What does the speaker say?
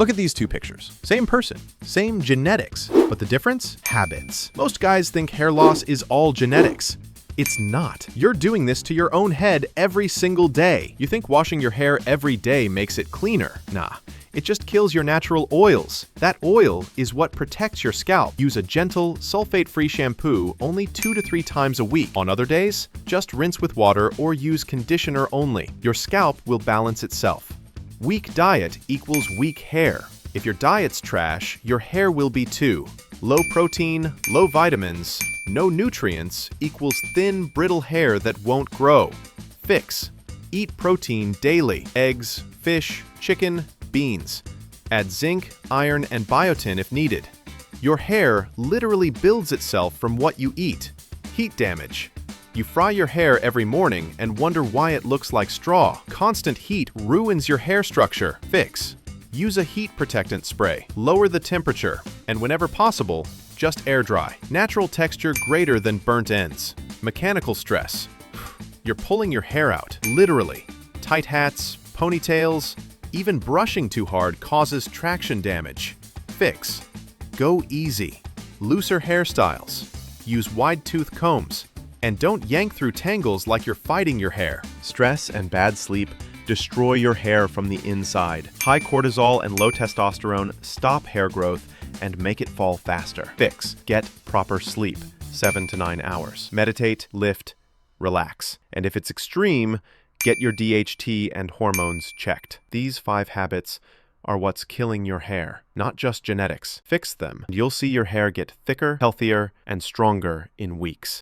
Look at these two pictures. Same person, same genetics, but the difference? Habits. Most guys think hair loss is all genetics. It's not. You're doing this to your own head every single day. You think washing your hair every day makes it cleaner. Nah. It just kills your natural oils. That oil is what protects your scalp. Use a gentle, sulfate-free shampoo only 2 to 3 times a week. On other days, just rinse with water or use conditioner only. Your scalp will balance itself. Weak diet equals weak hair. If your diet's trash, your hair will be too. Low protein, low vitamins, no nutrients equals thin, brittle hair that won't grow. Fix. Eat protein daily. Eggs, fish, chicken, beans. Add zinc, iron, and biotin if needed. Your hair literally builds itself from what you eat. Heat damage. You fry your hair every morning and wonder why it looks like straw. Constant heat ruins your hair structure. Fix. Use a heat protectant spray. Lower the temperature, and whenever possible, just air dry. Natural texture greater than burnt ends. Mechanical stress. You're pulling your hair out, literally. Tight hats, ponytails, even brushing too hard causes traction damage. Fix. Go easy. Looser hairstyles. Use wide-tooth combs. And don't yank through tangles like you're fighting your hair. Stress and bad sleep destroy your hair from the inside. High cortisol and low testosterone stop hair growth and make it fall faster. Fix. Get proper sleep, 7 to 9 hours. Meditate, lift, relax. And if it's extreme, get your DHT and hormones checked. These 5 habits are what's killing your hair, not just genetics. Fix them, and you'll see your hair get thicker, healthier, and stronger in weeks.